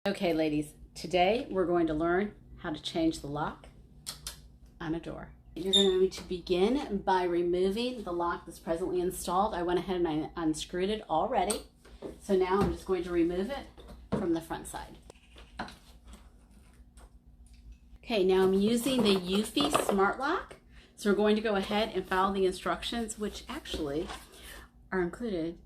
Okay, ladies, today we're going to learn how to change the lock on a door. You're going to begin by removing the lock that's presently installed. I went ahead and I unscrewed it already. So now I'm just going to remove it from the front side. Okay, now I'm using the Eufy Smart Lock. So we're going to go ahead and follow the instructions, which actually are included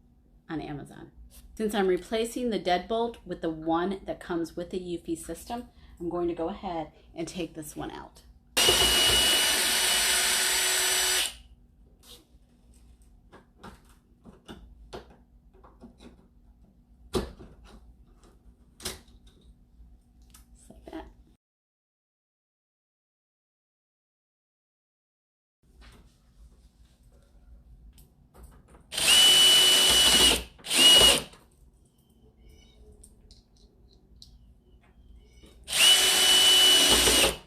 on Amazon. Since I'm replacing the deadbolt with the one that comes with the Eufy system, I'm going to go ahead and take this one out. Just like that.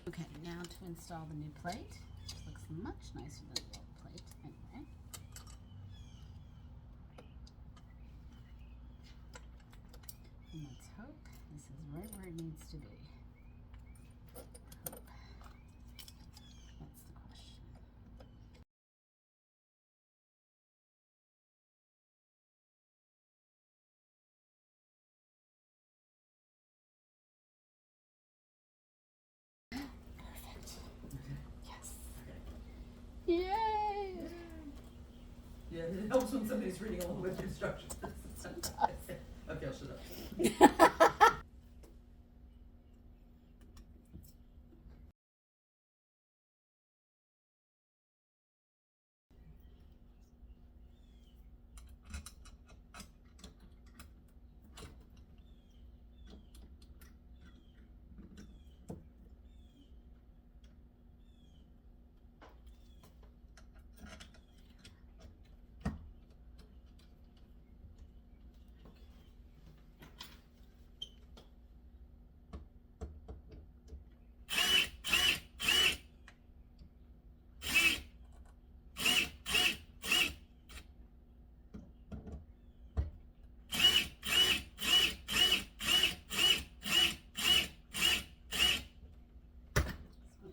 Okay, now to install the new plate. This looks much nicer than the old plate anyway. And let's hope this is right where it needs to be. Hope. That's the question. Perfect. Yes. Yay! Yeah, it helps when somebody's reading along with the instructions. Okay, I'll shut up.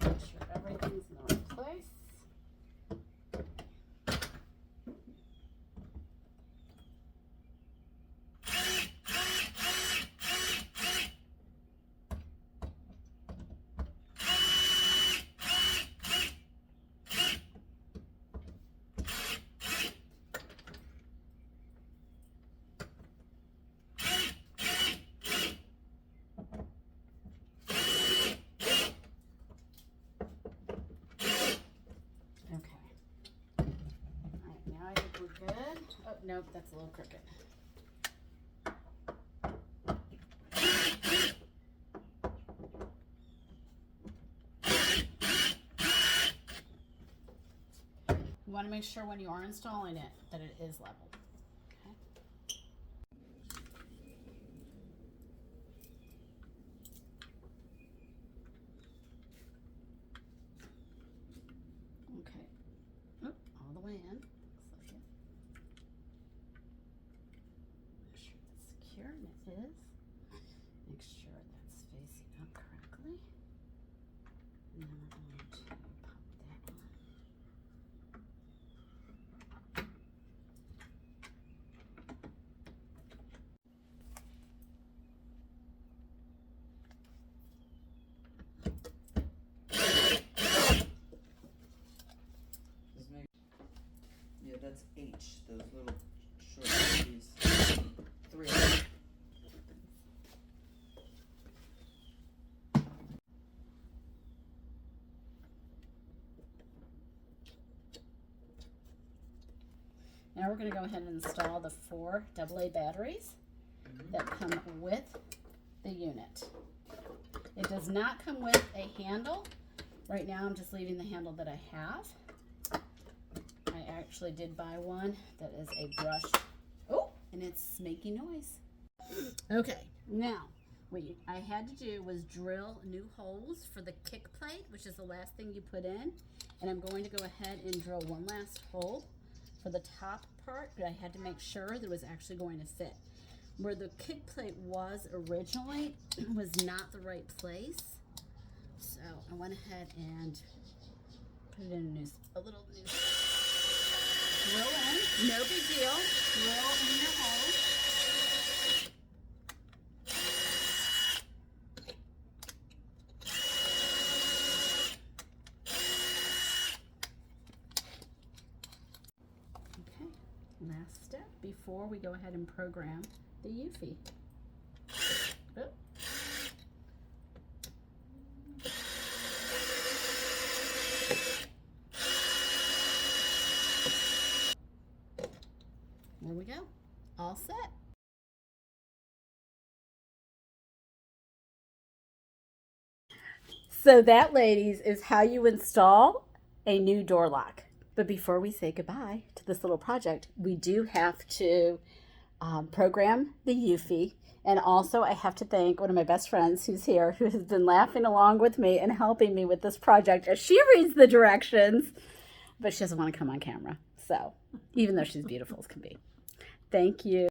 Make sure everything's in the right place. I think we're good. Oh, nope, that's a little crooked. You want to make sure when you are installing it that it is level. Okay. Oop, all the way in. Looks like it. Make sure it's secure, and it is. Make sure that's facing up correctly. And then we're going to pop that on. Just make, yeah, that's H, those little short keys. 3. Now we're going to go ahead and install the 4 AA batteries that come with the unit. It does not come with a handle. Right now I'm just leaving the handle that I have. I actually did buy one that is a brush. Oh, and it's making noise. Okay, now what I had to do was drill new holes for the kick plate, which is the last thing you put in. And I'm going to go ahead and drill one last hole for the top part, but I had to make sure that it was actually going to fit. where the kick plate was originally was not the right place. So I went ahead and put it in a little new drill in. No big deal. Drill in your hole. Okay, last step before we go ahead and program the Eufy. Oh. There we go, all set. So that, ladies, is how you install a new door lock. But before we say goodbye to this little project, we do have to program the Eufy. And also I have to thank one of my best friends who's here, who has been laughing along with me and helping me with this project as she reads the directions, but she doesn't want to come on camera. So even though she's beautiful as can be. Thank you.